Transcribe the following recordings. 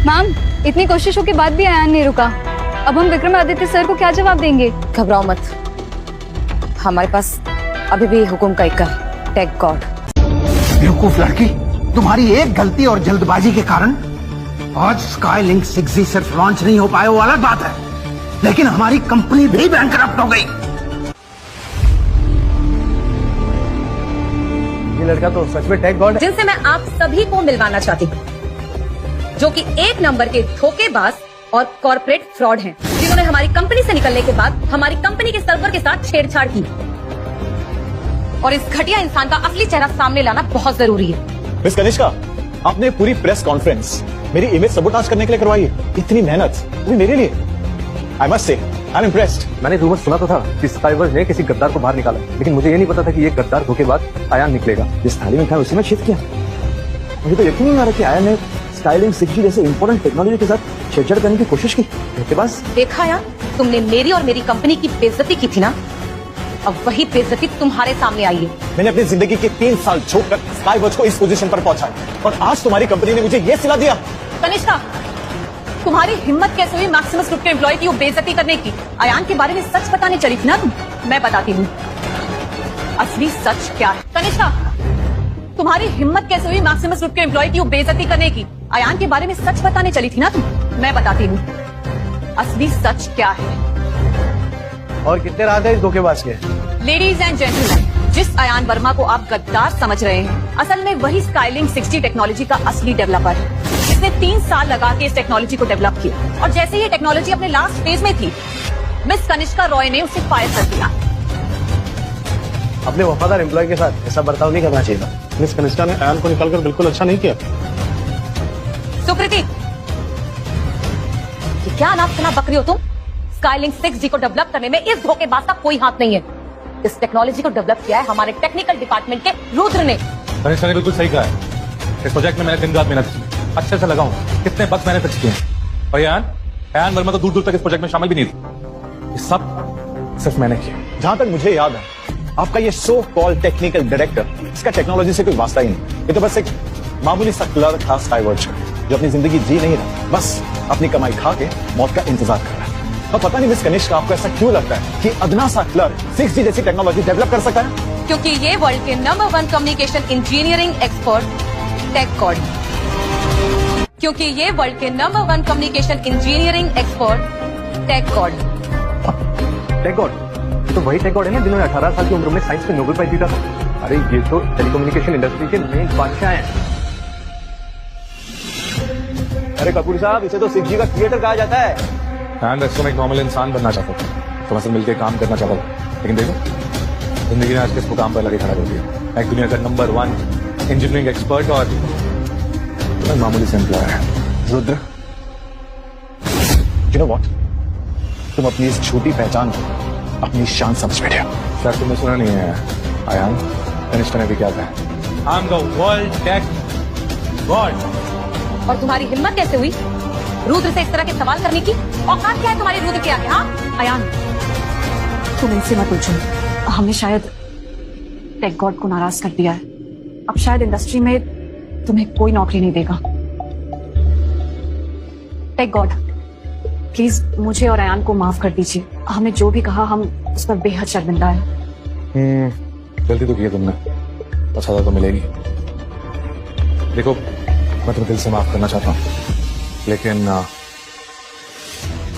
Ma'am, इतनी कोशिशों के बाद भी अयान नहीं रुका। अब हम विक्रमादित्य सर को क्या जवाब देंगे? घबराओ मत, हमारे पास अभी भी हुकुम का एक टेक गॉड। बेवकूफ लड़की, तुम्हारी एक गलती और जल्दबाजी के कारण आज स्काईलिंक 6G सिर्फ लॉन्च नहीं हो पाया, वो अलग बात है, लेकिन हमारी कंपनी भी बैंकरप्ट हो गई। ये लड़का तो सच में टेक गॉड है, जिनसे मैं आप सभी को मिलवाना चाहती हूँ, जो कि एक नंबर के धोखेबाज और कॉर्पोरेट फ्रॉड हैं, जिन्होंने हमारी कंपनी से निकलने के बाद हमारी कंपनी के सर्वर के साथ छेड़छाड़ की। और इस घटिया इंसान का असली चेहरा सामने लाना बहुत जरूरी है। मिस कनिष्का, आपने पूरी प्रेस कॉन्फ्रेंस मेरी इमेज सबोटाज करने के लिए करवाई है। इतनी मेहनत वो मेरे लिए। I must say I am impressed. मैंने रूमर सुना तो था कि स्काईवर्स ने किसी गद्दार को बाहर निकाला, लेकिन मुझे ये नहीं पता था कि ये गद्दार धोखेबाज अयान निकलेगा। जिस थाली में था उसी में शिफ्ट किया। मुझे तो यकीन नहीं आ रहा कि अयान ने स्काईलिंक 6G जैसे इंपॉर्टेंट टेक्नोलॉजी के साथ छेड़छाड़ करने की कोशिश की। धोखेबाज। देखा यार, तुमने मेरी और मेरी कंपनी की बेइज्जती की थी ना, अब वही बेइज्जती तुम्हारे सामने आई है। मैंने अपनी जिंदगी के 3 साल झोंक कर स्काईवर्स को इस पोजीशन पर पहुंचाया और आज तुम्हारी कंपनी ने मुझे ये सिला दिया। कनिष्का, तुम्हारी हिम्मत कैसे हुई मैक्सिमस ग्रुप के एम्प्लॉय की वो बेइज्जती करने की? अयान के बारे में सच बताने चली थी ना तुम? मैं बताती हूँ असली सच क्या है। कनिष्का, तुम्हारी हिम्मत कैसे हुई मैक्सिमस ग्रुप के एम्प्लॉय की वो बेइज्जती करने की? अयान के बारे में सच बताने चली थी ना तुम? मैं बताती हूँ असली सच क्या है। और कितने रात है इस धोखेबाज के? लेडीज एंड जेंटलमैन, जिस अयान वर्मा को आप गद्दार समझ रहे हैं, असल में वही स्काईलिंक 6G टेक्नोलॉजी का असली डेवलपर है, जिसने 3 साल लगा के इस टेक्नोलॉजी को डेवलप किया। और जैसे ये टेक्नोलॉजी अपने लास्ट फेज में थी, मिस कनिष्का रॉय ने उसे फायर कर दिया। अपने वफादार एम्प्लॉय के साथ ऐसा बर्ताव नहीं करना चाहिए था। मिस कनिष्का ने अयान को निकालकर बिल्कुल अच्छा नहीं किया। सुकृति, ये क्या अनाप शनाप बक रही हो तुम? स्काईलिंक 6G को डेवलप करने में इस धोखेबाज का कोई हाथ नहीं है। इस टेक्नोलॉजी को डेवलप किया है हमारे टेक्निकल डिपार्टमेंट के रुद्र ने। कनिष्का ने बिल्कुल सही कहा है। इस प्रोजेक्ट में मैंने दिन रात मेहनत की, अच्छे से लगाऊं, कितने बग्स मैंने फिक्स किए हैं। और अयान वर्मा तो दूर दूर तक इस प्रोजेक्ट में शामिल भी नहीं थी। ये सब सिर्फ मैंने किया। जहां तक मुझे याद है, आपका ये सो कॉल्ड टेक्निकल डायरेक्टर, इसका टेक्नोलॉजी से कोई वास्ता ही नहीं। ये तो बस एक मामूली सा क्लर्क था स्काईवर्स का, जो अपनी जिंदगी जी नहीं रहा, बस अपनी कमाई खा के मौत का इंतजार कर रहा है। और पता नहीं मिस कनिष्का, आपको ऐसा क्यों लगता है कि अदना सा क्लर्क 6G जैसी टेक्नोलॉजी डेवलप कर सकता है? क्योंकि ये वर्ल्ड के number 1 communication engineering expert tech god. क्योंकि ये वर्ल्ड के number 1 communication engineering expert tech god. Tech god? तो वही टेक गॉड है ना जिन्होंने 18 साल की उम्र में साइंस में नोबेल प्राइज जीता था। अरे ये तो टेलीकम्युनिकेशन इंडस्ट्री के नए बादशाह हैं। अरे कपूर साहब, इसे तो 6G का क्रिएटर कहा जाता है। अयान रेस्टो में एक नॉर्मल इंसान बनना चाहता था, तुमसे मिलकर काम करना चाहता था, लेकिन देखो जिंदगी ने आज किसको काम पर लगे खड़ा कर दिया। एक दुनिया का नंबर 1 इंजीनियरिंग एक्सपर्ट और मामूली से एम्प्लॉय है। रुद्र, यू नो व्हाट, तुम अपनी इस छोटी पहचान को अपनी शान समझ बैठे हो। शायद तुमने सुना नहीं है अयान, कनिष्का ने भी क्या था, I am the world tech god. और तुम्हारी हिम्मत कैसे हुई रुद्र से इस तरह के सवाल करने की? औकात क्या है तुम्हारी रुद्र के आगे? हाँ अयान, तुम इनसे मत पूछो। हमने शायद टेक गॉड को नाराज कर दिया है। अब शायद इंडस्ट्री में तुम्हें कोई नौकरी नहीं देगा। टेक गॉड, प्लीज मुझे और अयान को माफ कर दीजिए। हमने जो भी कहा, हम उस पर बेहद शर्मिंदा है। गलती तो की है तुमने, तो सजा तो मिलेगी। देखो, मैं तुम्हें दिल से माफ करना चाहता हूँ, लेकिन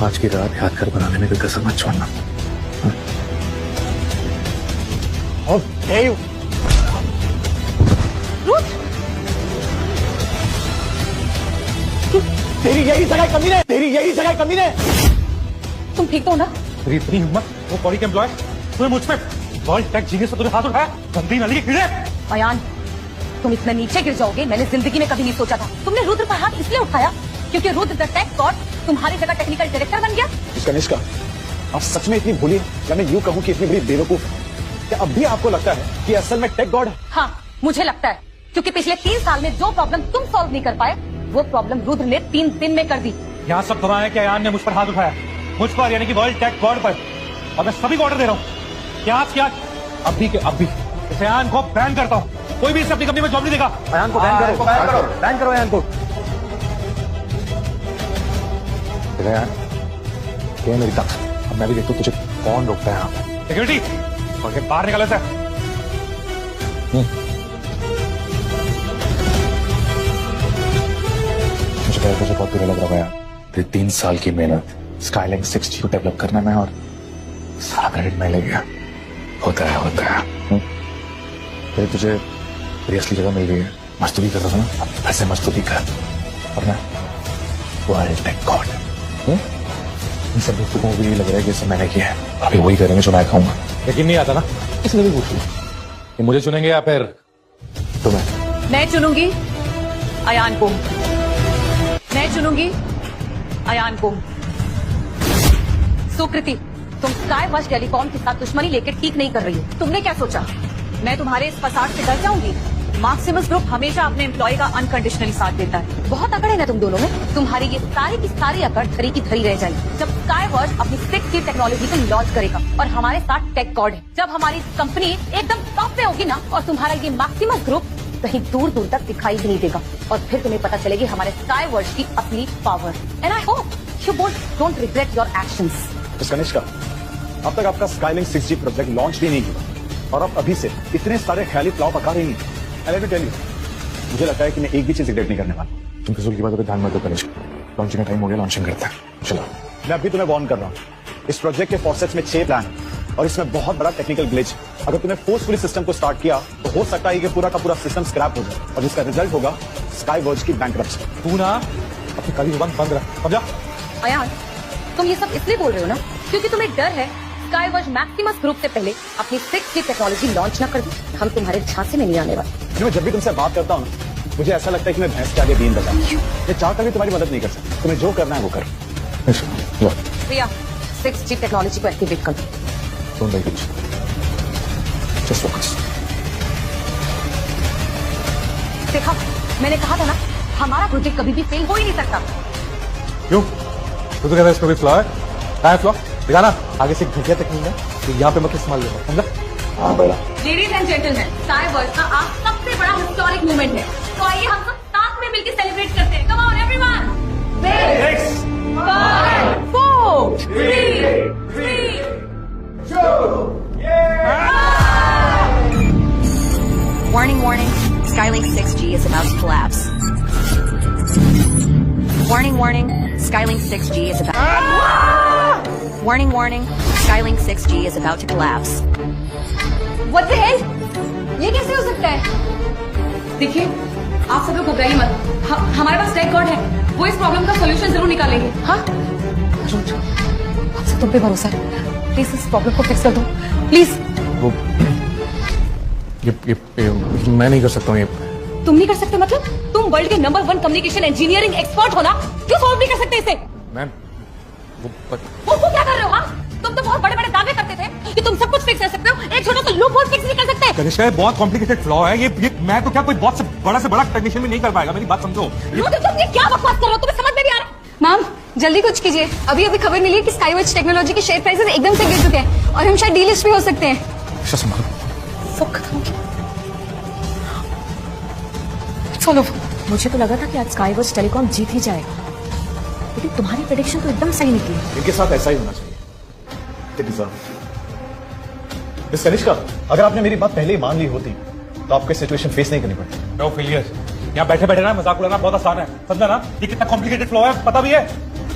आज की रात यादगार बनाने में कोई कसर मत छोड़ना। तेरी यही जगह कमी है, तेरी यही जगह कमी है। तुम ठीक तो हो ना? तेरी इतनी हिम्मत, वो कॉली के एम्प्लॉय तुम्हें मुझ पे वर्ल्ड टेक जीनियस पर तूने हाथ उठाया? गंदी नाली के कीड़े। अयान, तुम इतना नीचे गिर जाओगे मैंने जिंदगी में कभी नहीं सोचा था। तुमने रुद्र पर हाथ इसलिए उठाया क्योंकि रुद्र द टेक गॉड तुम्हारी जगह टेक्निकल डायरेक्टर बन गया। कनिष्का, आप सच में इतनी भूली या मैं यूं कहूं कि इतनी बड़ी बेवकूफ है? क्या अब भी आपको लगता है कि असल में टेक गॉड है? हाँ, मुझे लगता है, क्योंकि पिछले 3 साल में जो प्रॉब्लम तुम सॉल्व नहीं कर पाए, वो प्रॉब्लम रुद्र ने 3 दिन में कर दी। यहाँ सब गवाह है कि अयान ने मुझ पर हाथ उठाया, मुझ पर यानी कि वर्ल्ड टेक गॉड पर। और मैं सभी को ऑर्डर दे रहा हूँ कि आज क्या अभी के अभी इस अयान को बैन करता हूँ। कोई भी इसे अपनी कंपनी में जॉब नहीं देगा। अयान को बैन करो, बैन करो अयान को। देखा यार, क्या है मेरी ताकत। अब मैं भी देखता हूँ तुझे कौन रोकता है यहाँ पे। सिक्योरिटी, और के बाहर निकाले थे। मुझे पहले तुझे बहुत बुरा लग रहा है यार। फिर 3 साल की मेहनत स्काईलाइन 6G को डेवलप करने में, और सारा क्रेडिट मैं ले गया। होता है। फिर तुझे तेरी असली जगह मिल गई है। मस्ती भी कर रहा था ना, अब ऐसे मस्ती कर। और मैं वर्ल्ड टेक गॉड। इन सब लोगों को भी लग रहा है कि सब मैंने किया है। अभी वही करेंगे जो मैं खाऊंगा। यकीन नहीं आता ना, इसलिए भी पूछ लिया कि मुझे चुनेंगे या फिर तुम्हें। मैं चुनूंगी अयान को। मैं चुनूंगी अयान को। सुकृति, तुम स्काईवॉच टेलीकॉम के साथ दुश्मनी लेकर ठीक नहीं कर रही हो। तुमने क्या सोचा, मैं तुम्हारे इस फसाद से डर जाऊंगी? मैक्सिमस ग्रुप हमेशा अपने एम्प्लॉय का अनकंडीशनली साथ देता है। बहुत अकड़ है ना तुम दोनों में। तुम्हारी ये सारी की सारी अकड़ धरी की धरी रह जाएगी जब स्काईवॉच अपनी 6G टेक्नोलॉजी को लॉन्च करेगा और हमारे साथ टेक गॉड है। जब हमारी कंपनी एकदम टॉप पे होगी ना, और तुम्हारा ये मैक्सिमस ग्रुप कहीं दूर दूर तक दिखाई भी नहीं देगा, और फिर तुम्हें पता चलेगी हमारे स्काईवॉच की असली power. And I hope you both don't regret your actions. Miss Kanishka, अब तक आपका स्काईलिंक 6G प्रोजेक्ट लॉन्च भी नहीं हुआ और आप अभी से इतने सारे ख्याली प्लाव पका रही हैं। लेट मी टेल यू, मुझे लगता है कि मैं एक भी चीज रिग्रेट नहीं करने वाला। तुम फिजूल की बातों पे ध्यान मत दो कनिष्क। लॉन्चिंग का टाइम हो गया, लॉन्चिंग करते हैं। चलो। मैं अभी तुम्हें वार्न कर रहा हूँ, इस प्रोजेक्ट के फॉसेट्स में 6 प्लान है और इसमें बहुत बड़ा टेक्निकल ग्लिच। अगर तुमने फोर्सफुली सिस्टम को स्टार्ट किया तो हो सकता है कि पूरा का पूरा सिस्टम स्क्रैप हो जाए और जिसका रिजल्ट होगा स्काईवॉच की बैंकरप्सी। तू ना अपनी काली जुबान बंद रख, समझा? अयान, तुम ये सब इसलिए बोल रहे हो ना क्योंकि तुम्हें डर है स्काईवॉच मैक्सिमस ग्रुप से पहले अपनी 6G टेक्नोलॉजी लॉन्च ना कर दी। हम तुम्हारे झांसे में नहीं आने वाले। मैं जब भी तुमसे बात करता हूँ मुझे ऐसा लगता है कि मैं भैंस के आगे बीन बजा। मैं चाहकर भी तुम्हारी मदद नहीं कर सकता। तुम्हें जो करना है वो कर। प्रिया, 6G टेक्नोलॉजी को एक्टिवेट कर दो। Don't make it. Just focus. देखा, मैंने कहा था ना, हमारा प्रोजेक्ट कभी भी फेल हो ही नहीं सकता। क्यों? तू तो कहता है इसमें भी फ्लॉ है? कहाँ है फ्लॉ? दिखा ना, आगे से एक घटिया टेक्निक है तो यहाँ पे मत इस्तेमाल लेना, समझा? हाँ बड़ा। लेडीज एंड जेंटलमैन, स्काईवॉच का आज सबसे बड़ा हिस्टोरिक मूवमेंट है, तो आइए हम सब साथ में मिलकर सेलिब्रेट करते हैं। Come on everyone. 6, 5, 4, 3, 2, Warning, warning. Skylink 6G is about to collapse. Warning, warning. Skylink 6G is about... Warning, warning. Skylink 6G is about to collapse. What the hell? ये कैसे हो सकता है? देखिए, आप सब लोग घबराइए मत। हमारे पास टेक गॉड है, वो इस प्रॉब्लम का सॉल्यूशन जरूर निकालेंगे। हाँ, आप सब तुम पे भरोसा है। प्लीज इस प्रॉब्लम को फिक्स कर दो, प्लीज। वो ये मैं नहीं कर सकता हूँ ये। तुम नहीं कर सकते मतलब? तुम वर्ल्ड के नंबर 1 कम्युनिकेशन इंजीनियरिंग एक्सपर्ट हो ना, क्यों सॉल्व नहीं कर सकते इसे? मैं वो क्या कर रहे हो? हाँ, तुम तो बहुत बड़े बड़े दावे करते थे कि तुम सब कुछ फिक्स कर सकते हो, एक छोटा सा लूप होल फिक्स नहीं कर सकते। कनिष्का, ये बहुत कॉम्प्लिकेटेड फ्लॉ है। ये मैं तो क्या कोई बहुत से बड़ा टेक्नीशियन भी नहीं कर पाएगा। मेरी बात समझो। तुम ये क्या बकवास कर रहे हो? तुम्हें समझ में नहीं आ रहा? मैम, जल्दी कुछ कीजिए। अभी अभी खबर मिली है कि स्काईवॉच टेक्नोलॉजी के शेयर प्राइसेस एकदम से गिर चुके हैं और हम शायद डीलिस्ट भी हो सकते हैं। सब खत्म हो गया। चलो, मुझे तो लगा था कि आज स्काईवॉच टेलीकॉम जीत ही जाएगा, लेकिन तुम्हारी प्रेडिक्शन तो एकदम सही निकली। इनके साथ ऐसा ही होना चाहिए। मिस कनिष्का, अगर आपने मेरी बात पहले ही मान ली होती तो आपको सिचुएशन फेस नहीं करनी पड़ती। No failure. यहाँ बैठे बैठे ना मजाक उड़ाना बहुत आसान है, समझा ना? ये कितना कॉम्प्लिकेटेड फ्लॉ है पता भी है।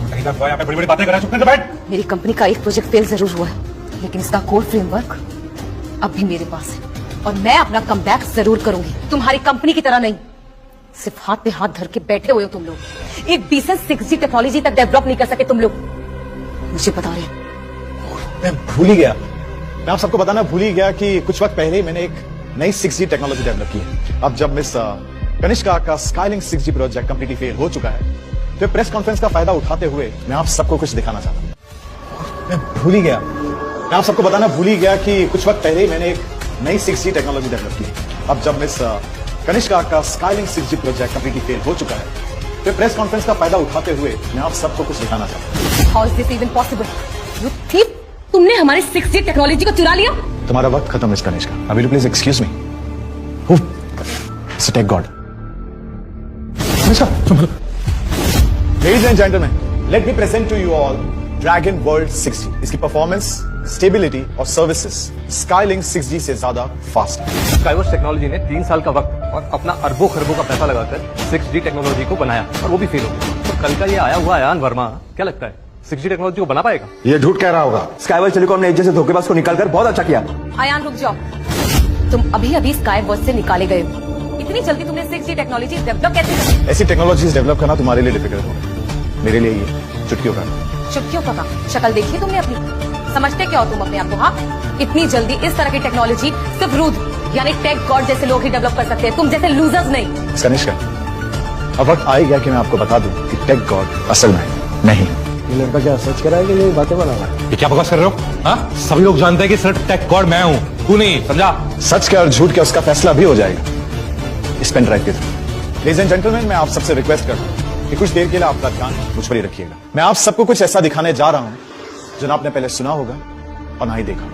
नहीं था यहाँ पे बड़ी बड़ी बातें कर रहा है, चुप करके बैठ। मेरी कंपनी का एक प्रोजेक्ट फेल जरूर हुआ है, लेकिन इसका कोर फ्रेमवर्क अब भी मेरे पास है और मैं अपना कमबैक जरूर करूंगी। तुम्हारी कंपनी की तरह नहीं, सिर्फ हाथ पे हाथ धर के बैठे हुए हो तुम लोग। एक डिसेंट 6G टेक्नोलॉजी तक डेवलप नहीं कर सके तुम लोग, मुझे बता रहे हैं। मैं भूल ही गया, मैं आप सबको बताना भूल ही गया कि कुछ वक्त पहले ही मैंने एक नई 6G टेक्नोलॉजी डेवलप की है। अब जब मिस कनिष्का का Skylink 6G project completely fail हो चुका है तो प्रेस कॉन्फ्रेंस का फायदा उठाते हुए मैं आप सबको कुछ दिखाना चाहता हूं। मैं भूल ही गया, मैं आप सबको बताना भूल ही गया कि कुछ वक्त पहले ही मैंने एक नई 6G टेक्नोलॉजी डेवलप की है। अब जब मिस कनिष्का का Skylink 6G project completely fail हो चुका है तो प्रेस कॉन्फ्रेंस का फायदा उठाते हुए मैं आप सबको कुछ दिखाना चाहता हूँ। How is this even possible? You thief, तुमने हमारी 6G टेक्नोलॉजी को चुरा लिया। तुम्हारा वक्त खत्म मिस कनिष्का। अभी you please excuse me. Who tech god? Kanishka, ladies and gentleman, let me present to you all Dragon World 6G। इसकी परफॉर्मेंस, स्टेबिलिटी और सर्विसेज स्काईलिंक 6G से ज्यादा फास्ट है। स्काईवर्क्स टेक्नोलॉजी ने 3 साल का वक्त और अपना अरबों खरबों का पैसा लगाकर 6G टेक्नोलॉजी को बनाया और वो भी फेल हो गया। तो कल का ये आया हुआ अयान वर्मा क्या लगता है 6G टेक्नोलॉजी को बना पाएगा? ये झूठ कह रहा होगा। स्काईवर्क्स टेलीकॉम ने एक जैसे धोखेबाज को निकालकर बहुत अच्छा किया। आयान रुक जाओ, तुम अभी अभी स्काईवर्क्स से निकाले गए हो। इतनी जल्दी तुमने 6G टेक्नोलॉजी डेवलप कैसे की? ऐसी टेक्नोलॉजीज डेवलप करना तुम्हारे लिए डिफिकल्ट होगा, मेरे लिए ये चुटकियों का। चुटकियों का काम? शक्ल देखी तुमने अपनी? समझते क्या हो तुम अपने आप को? हाँ, इतनी जल्दी इस तरह की टेक्नोलॉजी सिर्फ रूद यानी टेक गॉड जैसे लोग ही डेवलप कर सकते हैं, तुम जैसे लूजर्स नहीं। कनिष्का, अब वक्त आ ही गया कि मैं आपको बता दूं कि टेक गॉड असल में नहीं। ये लड़का क्या सच कह रहा है कि ये बातें बना रहा है? ये क्या बकवास कर रहे हो? हाँ, सभी लोग जानते हैं कि सिर्फ टेक गॉड मैं हूँ, तू नहीं, समझा? सच क्या और झूठ क्या उसका फैसला भी हो जाएगा इस पेन ड्राइव के थ्रू। लेडीज एंड जेंटलमैन, मैं आप सबसे रिक्वेस्ट करता हूं कि कुछ देर के लिए आपका ध्यान मुझ पर ही रखिएगा। मैं आप सबको कुछ ऐसा दिखाने जा रहा हूं जो ना आपने पहले सुना होगा और ना ही देखा।